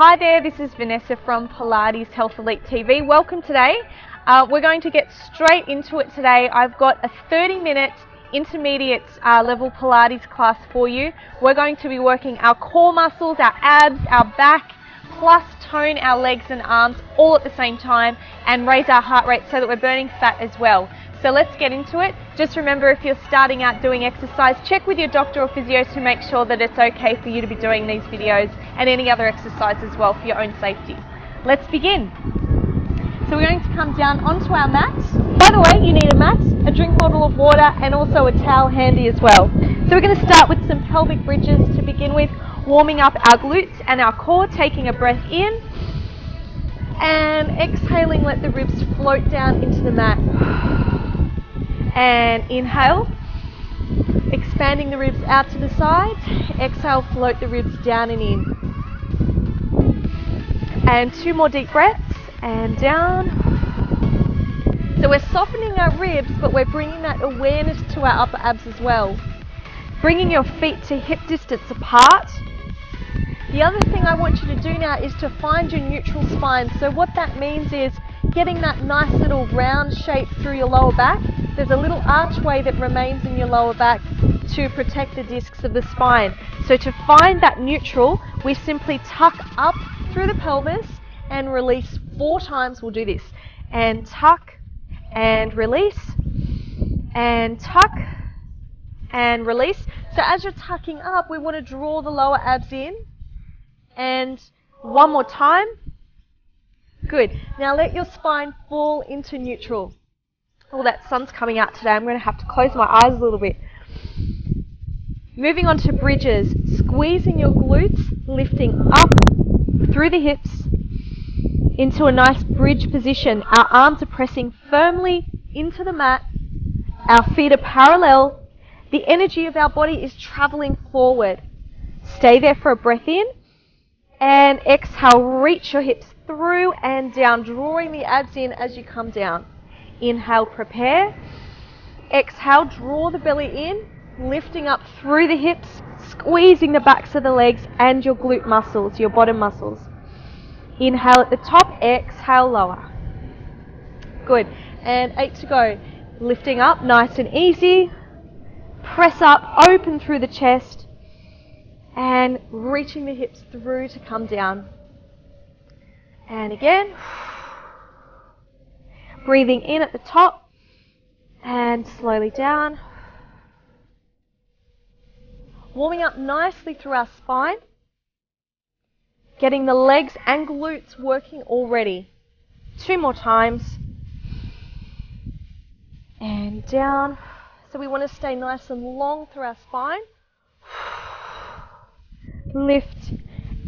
Hi there, this is Vanessa from Pilates Health Elite TV. Welcome today. We're going to get straight into it today. I've got a 30-minute intermediate level Pilates class for you. We're going to be working our core muscles, our abs, our back, plus tone our legs and arms all at the same time and raise our heart rate so that we're burning fat as well. So let's get into it. Just remember, if you're starting out doing exercise, check with your doctor or physio to make sure that it's okay for you to be doing these videos and any other exercise as well for your own safety. Let's begin. So we're going to come down onto our mat. By the way, you need a mat, a drink bottle of water, and also a towel handy as well. So we're going to start with some pelvic bridges to begin with, warming up our glutes and our core, taking a breath in and exhaling, let the ribs float down into the mat. And inhale, expanding the ribs out to the sides. Exhale, float the ribs down and in. And two more deep breaths, and down. So we're softening our ribs, but we're bringing that awareness to our upper abs as well. Bringing your feet to hip distance apart. The other thing I want you to do now is to find your neutral spine. So what that means is getting that nice little round shape through your lower back. There's a little archway that remains in your lower back to protect the discs of the spine. So to find that neutral, we simply tuck up through the pelvis and release 4 times. We'll do this. And tuck and release and tuck and release. So as you're tucking up, we want to draw the lower abs in. And one more time. Good. Now let your spine fall into neutral. Oh, that sun's coming out today. I'm going to have to close my eyes a little bit. Moving on to bridges. Squeezing your glutes, lifting up through the hips into a nice bridge position. Our arms are pressing firmly into the mat. Our feet are parallel. The energy of our body is traveling forward. Stay there for a breath in. And exhale, reach your hips through and down, drawing the abs in as you come down. Inhale, prepare. Exhale, draw the belly in, lifting up through the hips, squeezing the backs of the legs and your glute muscles, your bottom muscles. Inhale at the top, exhale, lower. Good. And 8 to go. Lifting up, nice and easy. Press up, open through the chest. And reaching the hips through to come down. And again. Breathing in at the top and slowly down. Warming up nicely through our spine. Getting the legs and glutes working already. 2 more times. And down. So we want to stay nice and long through our spine. Lift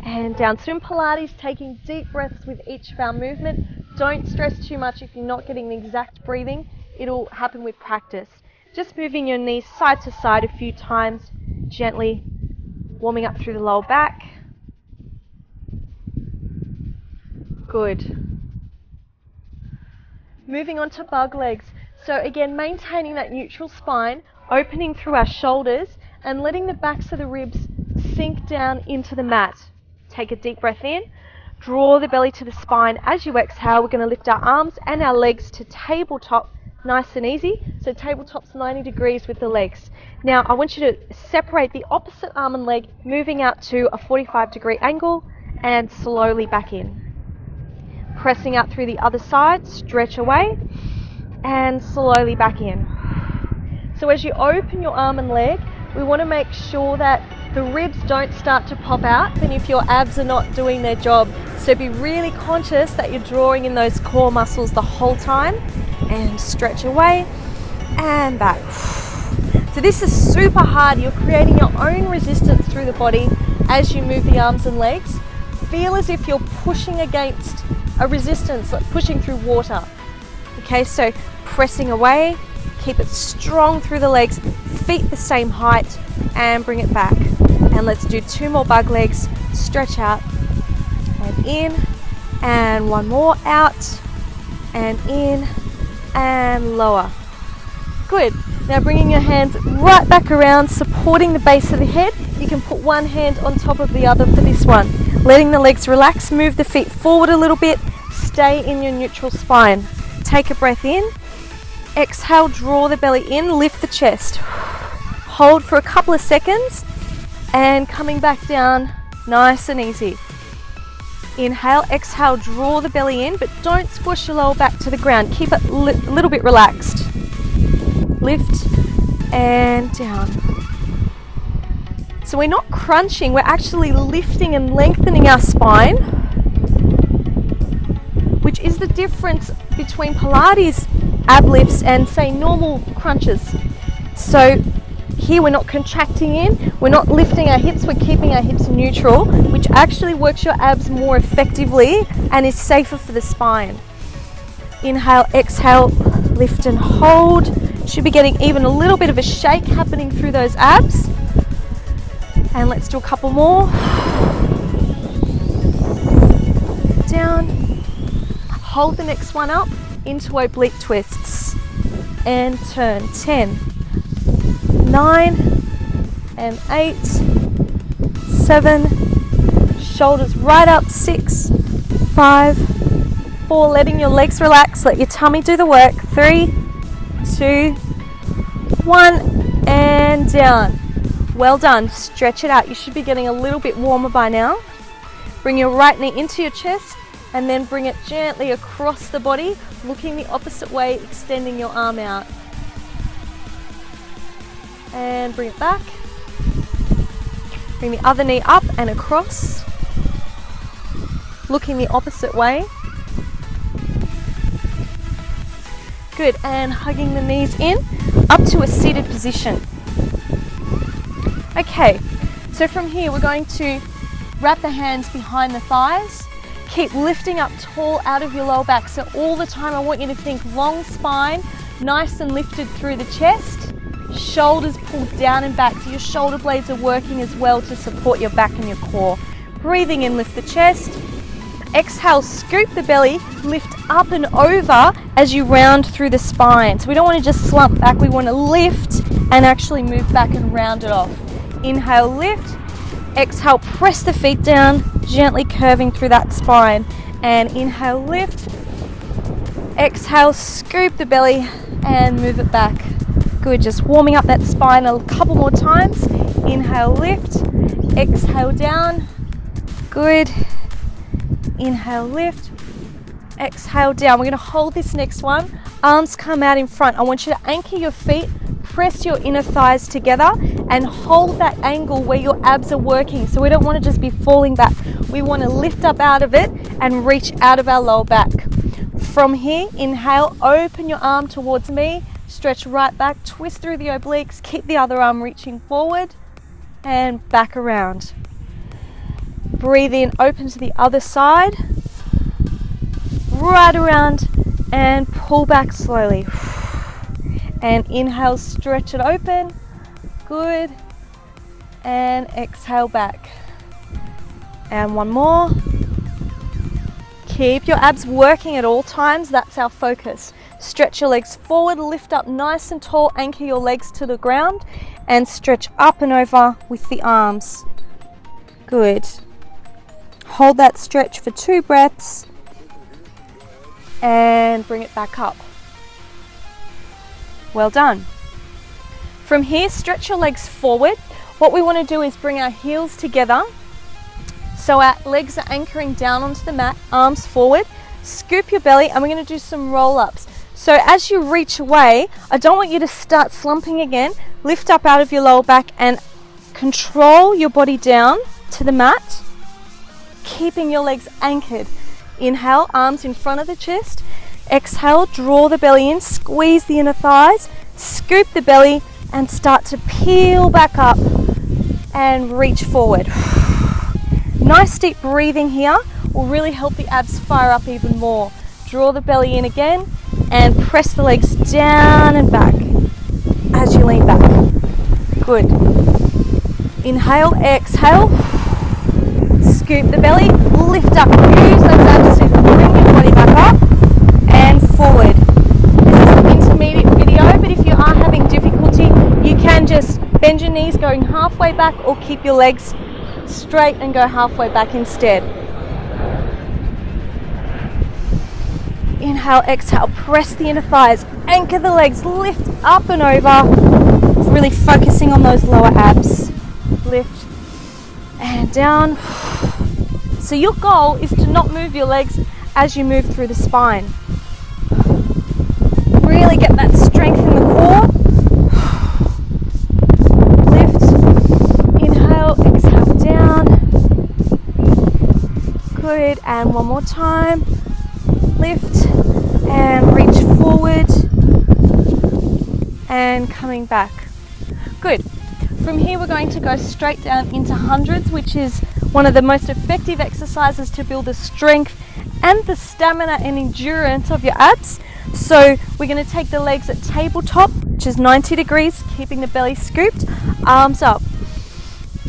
and down. So in Pilates, taking deep breaths with each of our movement. Don't stress too much if you're not getting the exact breathing. It'll happen with practice. Just moving your knees side to side a few times, gently warming up through the lower back. Good. Moving on to bug legs. So again, maintaining that neutral spine, opening through our shoulders and letting the backs of the ribs sink down into the mat. Take a deep breath in. Draw the belly to the spine. As you exhale, we're going to lift our arms and our legs to tabletop, nice and easy. So tabletop's 90 degrees with the legs. Now, I want you to separate the opposite arm and leg, moving out to a 45-degree angle and slowly back in. Pressing out through the other side, stretch away and slowly back in. So as you open your arm and leg, we want to make sure that the ribs don't start to pop out and if your abs are not doing their job. So be really conscious that you're drawing in those core muscles the whole time and stretch away and back. So this is super hard. You're creating your own resistance through the body as you move the arms and legs. Feel as if you're pushing against a resistance, like pushing through water. Okay, so pressing away, keep it strong through the legs, feet the same height and bring it back. And let's do 2 more bug legs. Stretch out and in and 1 more out and in and lower. Good. Now bringing your hands right back around, supporting the base of the head. You can put one hand on top of the other for this one. Letting the legs relax, move the feet forward a little bit, stay in your neutral spine. Take a breath in, exhale, draw the belly in, lift the chest. Hold for a couple of seconds and coming back down, nice and easy. Inhale, exhale, draw the belly in, but don't squish your lower back to the ground. Keep it a little bit relaxed. Lift and down. So we're not crunching, we're actually lifting and lengthening our spine, which is the difference between Pilates ab lifts and say normal crunches. So here we're not contracting in, we're not lifting our hips, we're keeping our hips neutral, which actually works your abs more effectively and is safer for the spine. Inhale, exhale, lift and hold. Should be getting even a little bit of a shake happening through those abs. And let's do a couple more. Down. Hold the next one up into oblique twists. And turn. 10, 9, and 8, 7, shoulders right up. 6, 5, 4, letting your legs relax, let your tummy do the work. 3, 2, 1, and down. Well done. Stretch it out. You should be getting a little bit warmer by now. Bring your right knee into your chest and then bring it gently across the body, looking the opposite way, extending your arm out. And bring it back. Bring the other knee up and across, looking the opposite way. Good, and hugging the knees in, up to a seated position. Okay, so from here we're going to wrap the hands behind the thighs. Keep lifting up tall out of your lower back. So all the time I want you to think long spine, nice and lifted through the chest. Shoulders pulled down and back, so your shoulder blades are working as well to support your back and your core. Breathing in, lift the chest. Exhale, scoop the belly, lift up and over as you round through the spine. So we don't want to just slump back, we want to lift and actually move back and round it off. Inhale, lift. Exhale, press the feet down, gently curving through that spine. And inhale, lift. Exhale, scoop the belly and move it back. Good, just warming up that spine a couple more times. Inhale, lift. Exhale, down. Good. Inhale, lift. Exhale, down. We're going to hold this next one. Arms come out in front. I want you to anchor your feet, press your inner thighs together and hold that angle where your abs are working. So we don't want to just be falling back. We want to lift up out of it and reach out of our lower back. From here, inhale, open your arm towards me, stretch right back, twist through the obliques, keep the other arm reaching forward and back around. Breathe in, open to the other side, right around and pull back slowly. And inhale, stretch it open. Good. And exhale back. And one more. Keep your abs working at all times. That's our focus. Stretch your legs forward, lift up nice and tall, anchor your legs to the ground and stretch up and over with the arms. Good. Hold that stretch for 2 breaths and bring it back up. Well done. From here, stretch your legs forward. What we want to do is bring our heels together so our legs are anchoring down onto the mat, arms forward. Scoop your belly and we're going to do some roll-ups. So as you reach away, I don't want you to start slumping again. Lift up out of your lower back and control your body down to the mat, keeping your legs anchored. Inhale, arms in front of the chest. Exhale, draw the belly in, squeeze the inner thighs, scoop the belly and start to peel back up and reach forward. Nice deep breathing here will really help the abs fire up even more. Draw the belly in again and press the legs down and back as you lean back. Good. Inhale, exhale, scoop the belly, lift up, use those abs to bring your body back up and forward. This is an intermediate video, but if you are having difficulty Bend your knees going halfway back, or keep your legs straight and go halfway back instead. Inhale, exhale, press the inner thighs, anchor the legs, lift up and over, really focusing on those lower abs. Lift and down. So your goal is to not move your legs as you move through the spine. Really get that strength in the core. Lift, inhale, exhale down. Good, and one more time. Lift and reach forward and coming back. Good. From here we're going to go straight down into hundreds, which is one of the most effective exercises to build the strength and the stamina and endurance of your abs. So we're going to take the legs at tabletop, which is 90 degrees, keeping the belly scooped, arms up.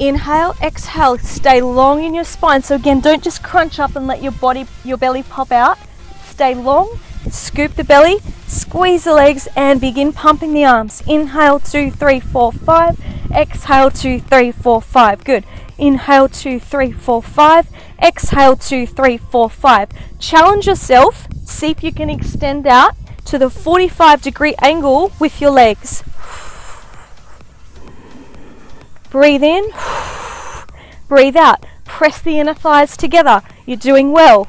Inhale, exhale, stay long in your spine. So again, don't just crunch up and let your belly pop out. Stay long, scoop the belly, squeeze the legs, and begin pumping the arms. Inhale, 2, 3, 4, 5. Exhale, 2, 3, 4, 5. Good. Inhale, 2, 3, 4, 5. Exhale, 2, 3, 4, 5. Challenge yourself. See if you can extend out to the 45-degree angle with your legs. Breathe in. Breathe out. Press the inner thighs together. You're doing well.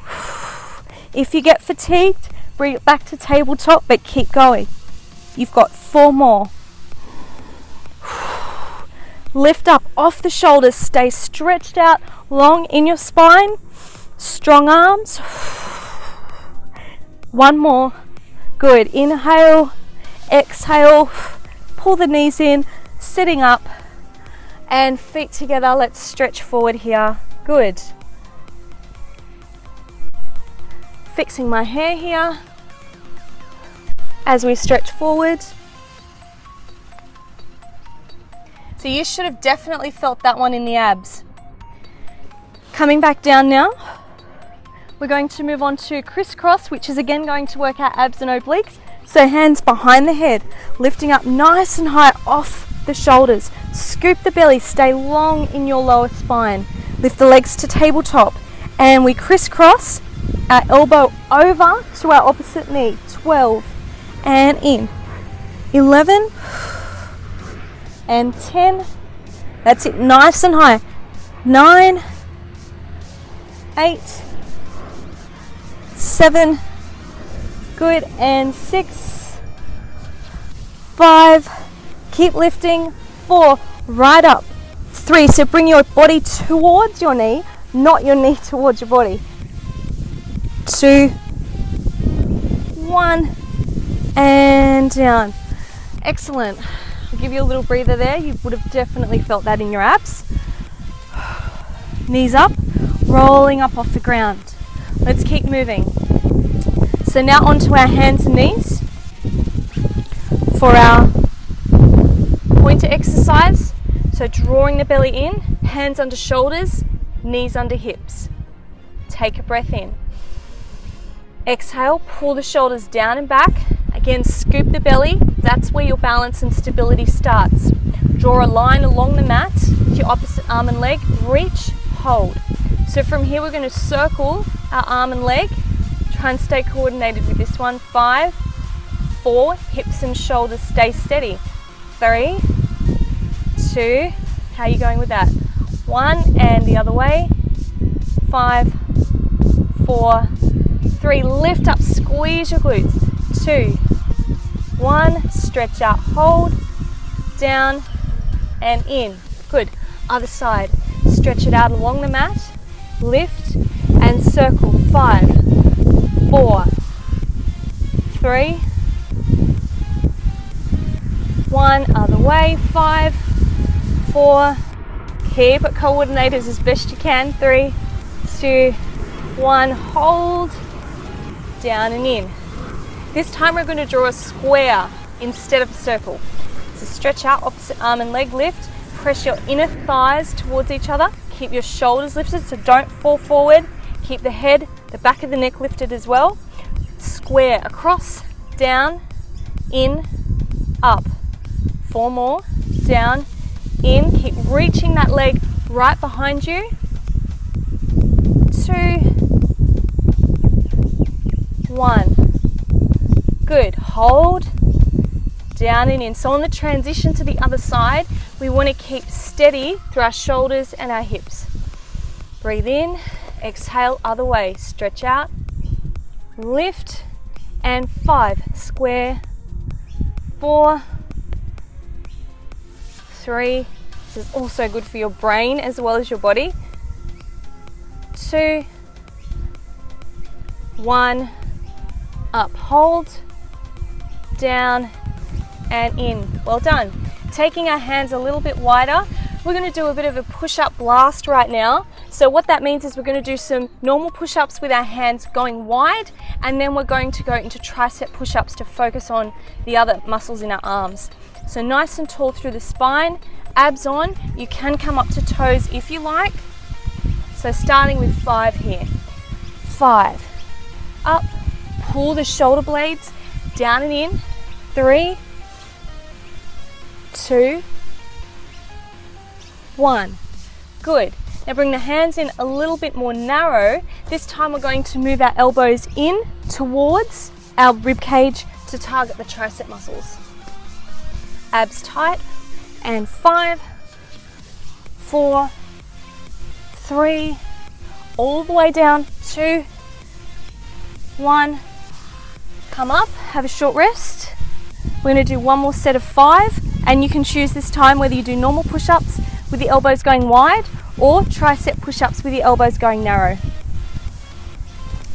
If you get fatigued, bring it back to tabletop, but keep going. You've got 4 more. Lift up off the shoulders, stay stretched out long in your spine. Strong arms. 1 more. Good. Inhale, exhale, pull the knees in, sitting up, and feet together. Let's stretch forward here. Good. Fixing my hair here as we stretch forward. So you should have definitely felt that one in the abs. Coming back down now, we're going to move on to crisscross, which is again going to work our abs and obliques. So hands behind the head, lifting up nice and high off the shoulders. Scoop the belly, stay long in your lower spine. Lift the legs to tabletop, and we crisscross our elbow over to our opposite knee. 12 and in. 11 and 10. That's it, nice and high. 9, 8, 7, good, and 6, 5, keep lifting, 4, right up, 3, so bring your body towards your knee, not your knee towards your body. 2, 1, and down. Excellent. I'll give you a little breather there. You would have definitely felt that in your abs. Knees up, rolling up off the ground. Let's keep moving. So now onto our hands and knees for our pointer exercise. So drawing the belly in, hands under shoulders, knees under hips. Take a breath in. Exhale, pull the shoulders down and back. Again, scoop the belly. That's where your balance and stability starts. Draw a line along the mat with your opposite arm and leg. Reach, hold. So from here we're going to circle our arm and leg. Try and stay coordinated with this one. 5, 4, hips and shoulders stay steady. 3, 2, how are you going with that? 1, and the other way. 5, 4, 3, lift up, squeeze your glutes. 2, 1, stretch out, hold, down and in. Good. Other side. Stretch it out along the mat, lift and circle. 5, 4, 3, 1, other way. 5, 4, keep it coordinated as best you can. 3, 2, 1, hold, down and in. This time we're going to draw a square instead of a circle. So stretch out, opposite arm and leg, lift. Press your inner thighs towards each other. Keep your shoulders lifted, so don't fall forward. Keep the head, the back of the neck lifted as well. Square across, down, in, up. 4 more. Down, in, keep reaching that leg right behind you. 2, 1. Good. Hold. Down and in. So on the transition to the other side, we want to keep steady through our shoulders and our hips. Breathe in, exhale, other way. Stretch out, lift, and 5. Square. 4, 3. This is also good for your brain as well as your body. 2, 1. Up, hold, down, and in. Well done. Taking our hands a little bit wider, we're going to do a bit of a push-up blast right now. So what that means is we're going to do some normal push-ups with our hands going wide, and then we're going to go into tricep push-ups to focus on the other muscles in our arms. So nice and tall through the spine, abs on. You can come up to toes if you like. So starting with 5 here. 5. Up. Pull the shoulder blades down and in. 3, 2, 1. Good. Now bring the hands in a little bit more narrow. This time we're going to move our elbows in towards our rib cage to target the tricep muscles. Abs tight. And 5, 4, 3, all the way down. 2, 1. Come up, have a short rest. We're going to do one more set of 5, and you can choose this time whether you do normal push-ups with the elbows going wide or tricep push-ups with the elbows going narrow.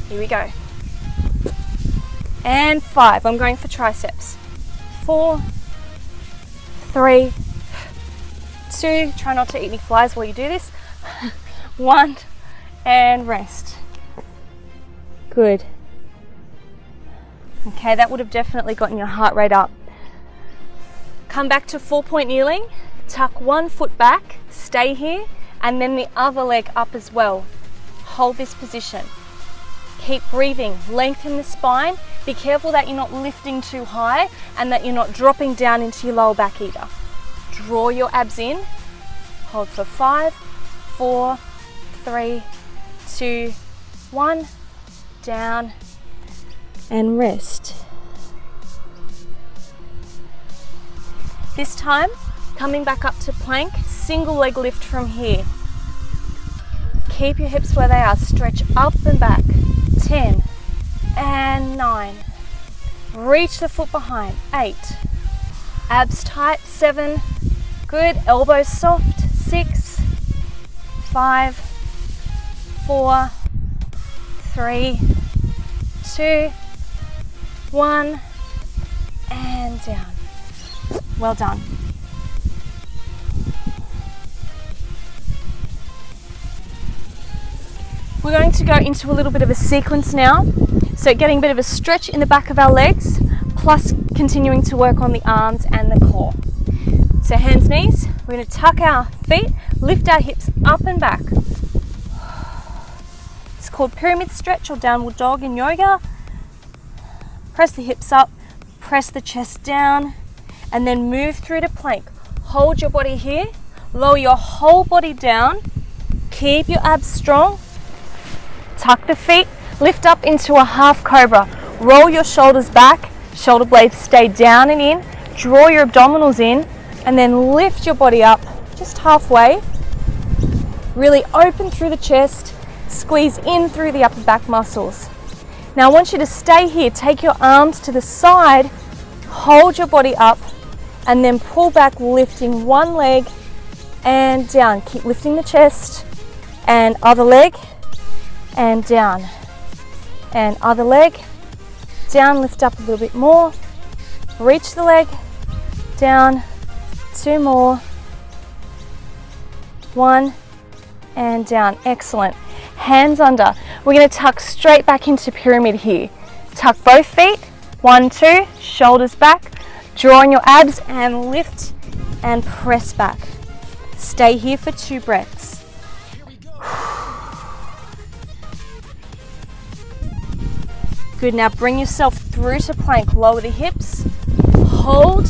Here we go. And 5, I'm going for triceps. 4, 3, 2, try not to eat any flies while you do this. 1, and rest. Good. Okay, that would have definitely gotten your heart rate up. Come back to 4-point kneeling, tuck one foot back, stay here, and then the other leg up as well. Hold this position. Keep breathing, lengthen the spine. Be careful that you're not lifting too high and that you're not dropping down into your lower back either. Draw your abs in, hold for 5, 4, 3, 2, 1, down, and rest. This time, coming back up to plank, single leg lift from here. Keep your hips where they are, stretch up and back. 10 and 9. Reach the foot behind. 8. Abs tight. 7. Good. Elbows soft. 6. 5. 4. 3. 2. 1. And down. Well done. We're going to go into a little bit of a sequence now. So getting a bit of a stretch in the back of our legs, plus continuing to work on the arms and the core. So hands, knees. We're going to tuck our feet, lift our hips up and back. It's called pyramid stretch or downward dog in yoga. Press the hips up, press the chest down, and then move through to plank. Hold your body here, lower your whole body down, keep your abs strong. Tuck the feet, lift up into a half cobra. Roll your shoulders back, shoulder blades stay down and in. Draw your abdominals in, and then lift your body up just halfway. Really open through the chest, squeeze in through the upper back muscles. Now I want you to stay here, take your arms to the side, hold your body up, and then pull back, lifting one leg and down. Keep lifting the chest, and other leg, and down, and other leg, down, lift up a little bit more, reach the leg, down, 2 more, 1, and down. Excellent. Hands under. We're going to tuck straight back into pyramid here. Tuck both feet, 1, 2, shoulders back, draw on your abs and lift and press back. Stay here for 2 breaths. Good, now bring yourself through to plank. Lower the hips, hold,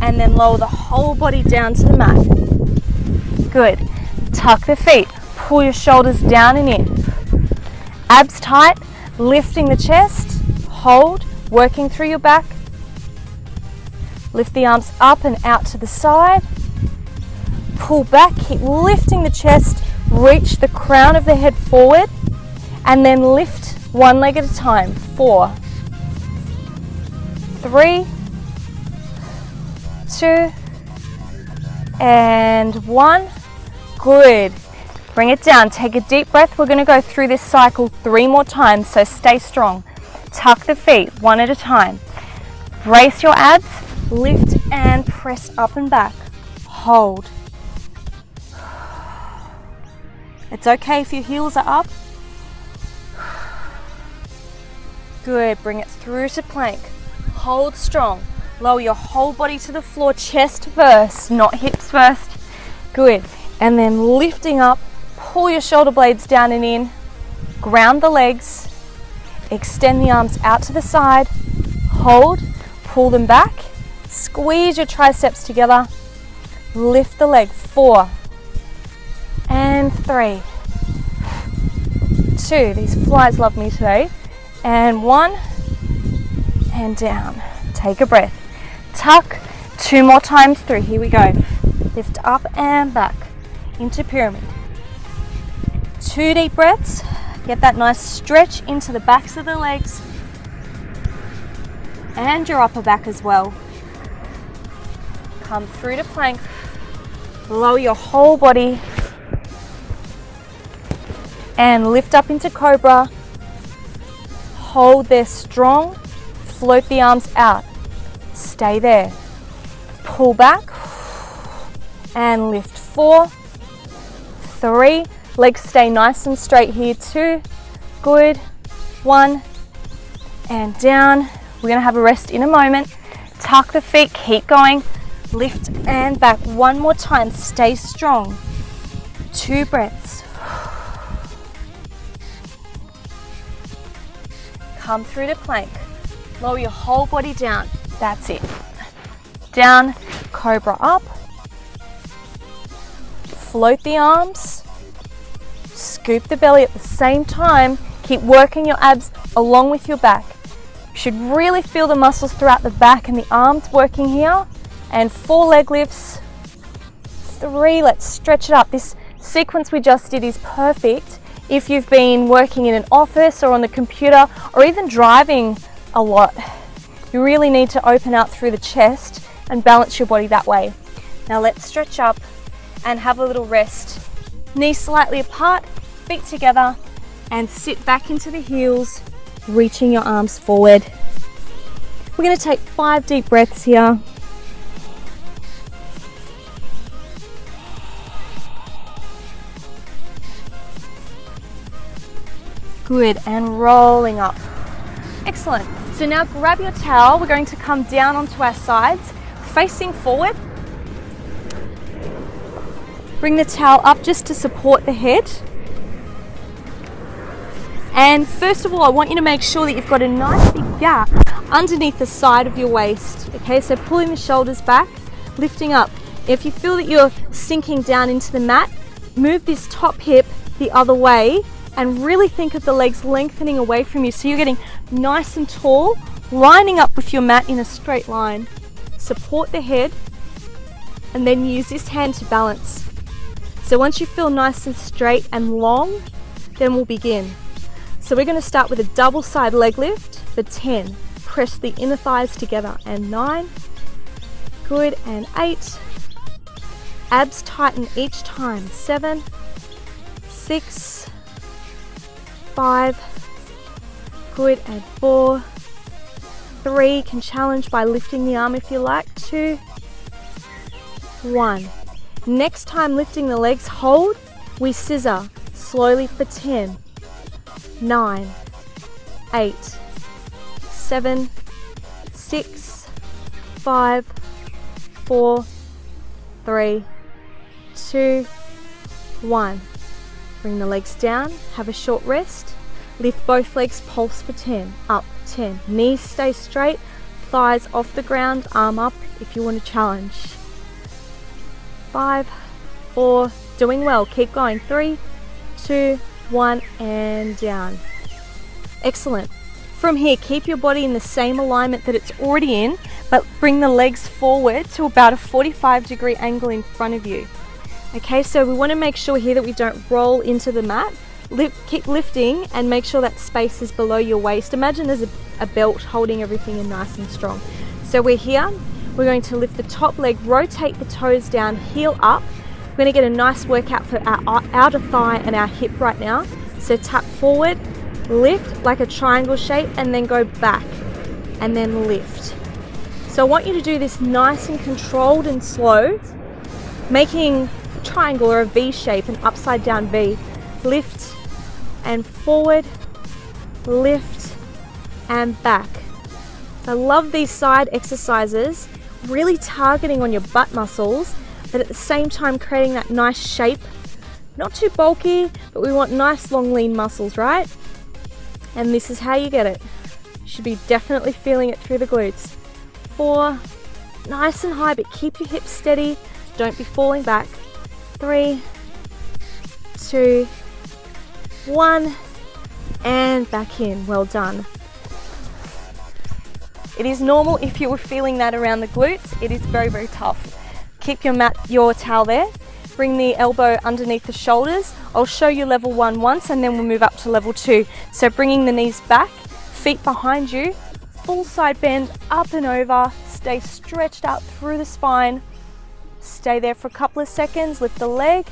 and then lower the whole body down to the mat. Good. Tuck the feet. Pull your shoulders down and in. Abs tight, lifting the chest. Hold, working through your back. Lift the arms up and out to the side. Pull back, keep lifting the chest. Reach the crown of the head forward. And then lift one leg at a time. 4, 3, 2, and 1. Good. Bring it down. Take a deep breath. We're going to go through this cycle 3 more times, so stay strong. Tuck the feet one at a time. Brace your abs. Lift and press up and back. Hold. It's okay if your heels are up. Good. Bring it through to plank. Hold strong. Lower your whole body to the floor, chest first, not hips first. Good. And then lifting up, pull your shoulder blades down and in. Ground the legs. Extend the arms out to the side. Hold. Pull them back. Squeeze your triceps together. Lift the leg. 4 and 3, 2. These flies love me today. And 1 and down. Take a breath. Tuck 2 more times through. Here we go. Lift up and back into pyramid. 2 deep breaths. Get that nice stretch into the backs of the legs and your upper back as well. Come through to plank. Lower your whole body and lift up into cobra. Hold there strong. Float the arms out. Stay there. Pull back and lift. 4, 3. Legs stay nice and straight here. 2. Good. 1 and down. We're going to have a rest in a moment. Tuck the feet. Keep going. Lift and back. 1 more time. Stay strong. 2 breaths. Come through to plank. Lower your whole body down. That's it. Down, cobra up. Float the arms. Scoop the belly at the same time. Keep working your abs along with your back. You should really feel the muscles throughout the back and the arms working here. And 4 leg lifts. 3, let's stretch it up. This sequence we just did is perfect if you've been working in an office or on the computer or even driving a lot. You really need to open out through the chest and balance your body that way. Now let's stretch up and have a little rest. Knees slightly apart, feet together, and sit back into the heels, reaching your arms forward. We're going to take 5 deep breaths here. Good, and rolling up. Excellent. So now grab your towel. We're going to come down onto our sides, facing forward. Bring the towel up just to support the head. And first of all, I want you to make sure that you've got a nice big gap underneath the side of your waist. Okay, so pulling the shoulders back, lifting up. If you feel that you're sinking down into the mat, move this top hip the other way and really think of the legs lengthening away from you so you're getting nice and tall, lining up with your mat in a straight line. Support the head and then use this hand to balance. So once you feel nice and straight and long, then we'll begin. So we're going to start with a double side leg lift for 10. Press the inner thighs together, and 9. Good, and 8. Abs tighten each time. 7, 6, 5. Good, and 4. 3. Can challenge by lifting the arm if you like. 2, 1. Next time lifting the legs, hold. We scissor slowly for 10. 9, 8, 7, 6, 5, 4, 3, 2, 1. Bring the legs down, have a short rest. Lift both legs, pulse for 10. Up, 10. Knees stay straight, thighs off the ground, arm up if you want to challenge. 5, 4, Doing well. Keep going. 3, 2, 1, and down. Excellent. From here, keep your body in the same alignment that it's already in, but bring the legs forward to about a 45-degree angle in front of you. Okay, so we want to make sure here that we don't roll into the mat. Keep lifting and make sure that space is below your waist. Imagine there's a belt holding everything in nice and strong. So we're here. We're going to lift the top leg, rotate the toes down, heel up. We're going to get a nice workout for our outer thigh and our hip right now. So tap forward, lift like a triangle shape, and then go back and then lift. So I want you to do this nice and controlled and slow, making a triangle or a V shape, an upside down V. Lift and forward, lift and back. So I love these side exercises, really targeting on your butt muscles, but at the same time creating that nice shape. Not too bulky, but we want nice long lean muscles, right? And this is how you get it. You should be definitely feeling it through the glutes. 4, nice and high, but keep your hips steady. Don't be falling back. 3, 2, 1, and back in. Well done. It is normal if you were feeling that around the glutes. It is very, very tough. Keep your towel there. Bring the elbow underneath the shoulders. I'll show you level 1 once, and then we'll move up to level 2. So bringing the knees back, feet behind you, full side bend, up and over. Stay stretched out through the spine. Stay there for a couple of seconds. Lift the leg.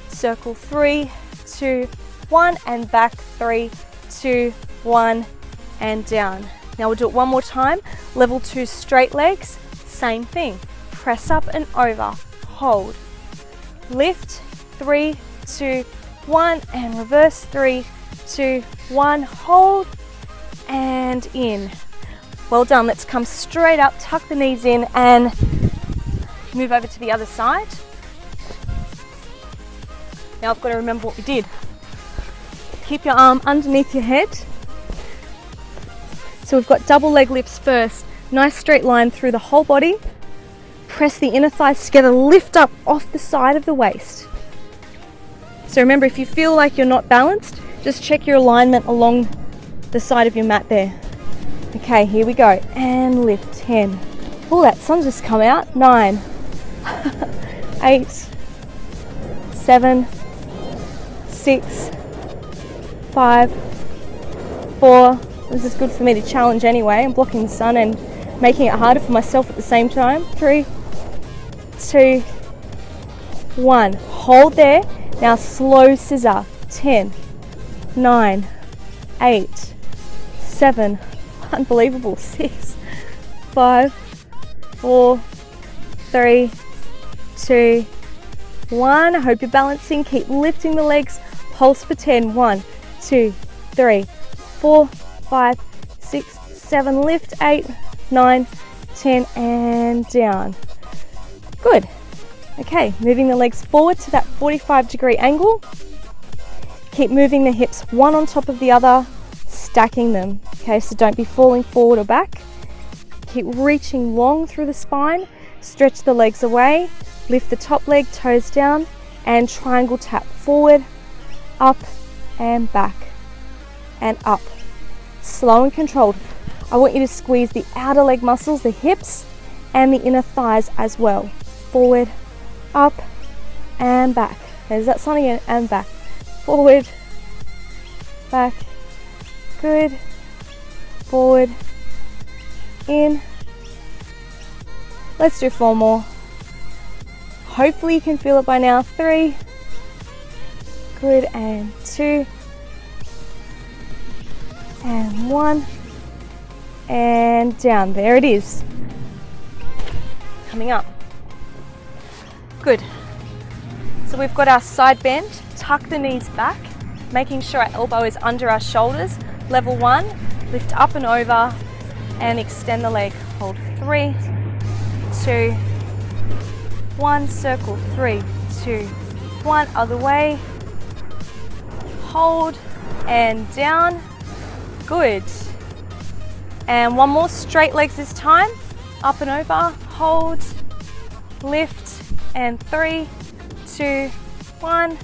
Circle 3, 2, 1, and back. 3, 2, 1, and down. Now we'll do it one more time. Level 2 straight legs, same thing. Press up and over, hold. Lift, 3, 2, 1, and reverse. 3, 2, 1, hold, and in. Well done. Let's come straight up, tuck the knees in, and move over to the other side. Now I've got to remember what we did. Keep your arm underneath your head. So we've got double leg lifts first. Nice straight line through the whole body. Press the inner thighs together, lift up off the side of the waist. So remember, if you feel like you're not balanced, just check your alignment along the side of your mat there. Okay, here we go. And lift. 10. Oh, that sun's just come out. 9. 8. 7. 6. 5. 4. This is good for me to challenge anyway. I'm blocking the sun and making it harder for myself at the same time. 3, 2, 1. Hold there. Now slow scissor. 10, 9, 8, 7. Unbelievable. 6, 5, 4, 3, 2, 1. I hope you're balancing. Keep lifting the legs. Pulse for 10. 1, 2, 3, 4, 5, 6, 7. Lift. 8, 9, 10, and down. Good. Okay, moving the legs forward to that 45-degree angle. Keep moving the hips one on top of the other, stacking them. Okay, so don't be falling forward or back. Keep reaching long through the spine. Stretch the legs away. Lift the top leg, toes down, and triangle tap forward, up, and back, and up. Slow and controlled. I want you to squeeze the outer leg muscles, the hips, and the inner thighs as well. Forward, up, and back. There's that sign again, and back. Forward, back, good. Forward, in. Let's do 4 more. Hopefully you can feel it by now. 3, good, and 2, and 1, and down. There it is. Coming up. Good. So we've got our side bend. Tuck the knees back, making sure our elbow is under our shoulders. Level 1, lift up and over, and extend the leg. Hold. 3, 2, 1. Circle. 3, 2, 1. Other way. Hold and down. Good. And 1 more. Straight legs this time. Up and over. Hold. Lift. And 3, 2, 1,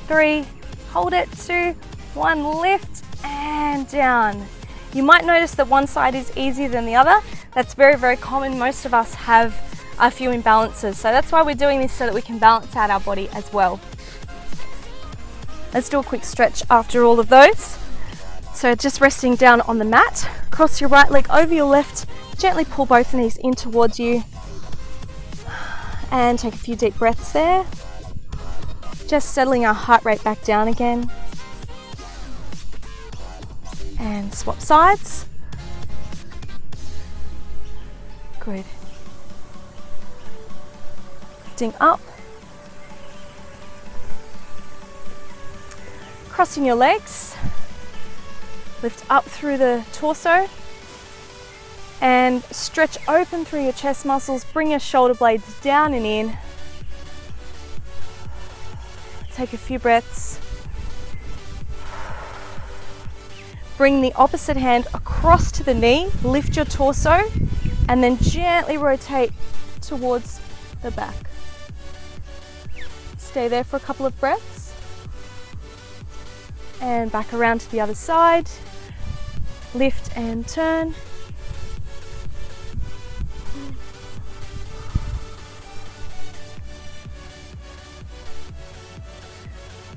3, hold it, 2, 1, lift and down. You might notice that one side is easier than the other. That's very, very common. Most of us have a few imbalances. So that's why we're doing this, so that we can balance out our body as well. Let's do a quick stretch after all of those. So just resting down on the mat, cross your right leg over your left, gently pull both knees in towards you, and take a few deep breaths there. Just settling our heart rate back down again. And swap sides. Good. Lifting up. Crossing your legs. Lift up through the torso. And stretch open through your chest muscles. Bring your shoulder blades down and in. Take a few breaths. Bring the opposite hand across to the knee, lift your torso, and then gently rotate towards the back. Stay there for a couple of breaths. And back around to the other side. Lift and turn.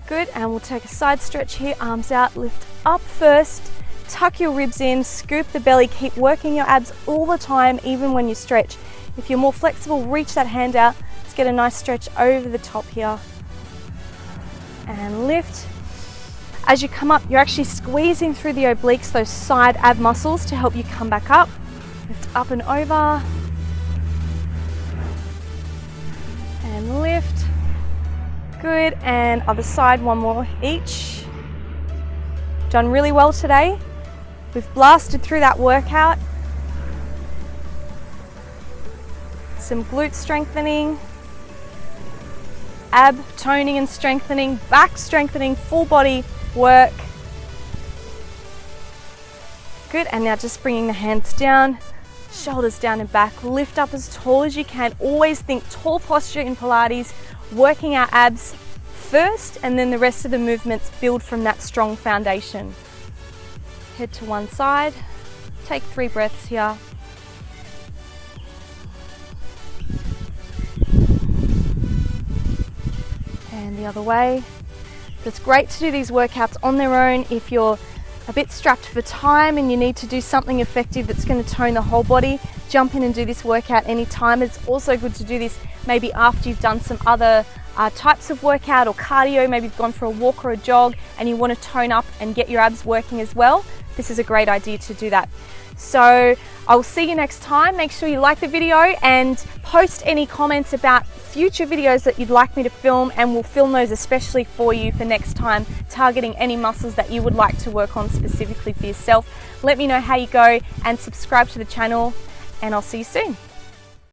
Good, and we'll take a side stretch here, arms out, lift up first, tuck your ribs in, scoop the belly, keep working your abs all the time, even when you stretch. If you're more flexible, reach that hand out. Let's get a nice stretch over the top here. And lift. As you come up, you're actually squeezing through the obliques, those side ab muscles, to help you come back up. Lift up and over. And lift. Good, and other side, one more each. Done really well today. We've blasted through that workout. Some glute strengthening, ab toning and strengthening, back strengthening, full body work. Good, and now just bringing the hands down, shoulders down and back, lift up as tall as you can. Always think tall posture in Pilates, working our abs first, and then the rest of the movements build from that strong foundation. Head to one side, take 3 breaths here. And the other way. It's great to do these workouts on their own if you're a bit strapped for time and you need to do something effective that's going to tone the whole body. Jump in and do this workout anytime. It's also good to do this maybe after you've done some other types of workout or cardio. Maybe you've gone for a walk or a jog and you want to tone up and get your abs working as well. This is a great idea to do that. So I'll see you next time. Make sure you like the video and post any comments about future videos that you'd like me to film, and we'll film those especially for you for next time, targeting any muscles that you would like to work on specifically for yourself. Let me know how you go and subscribe to the channel, and I'll see you soon.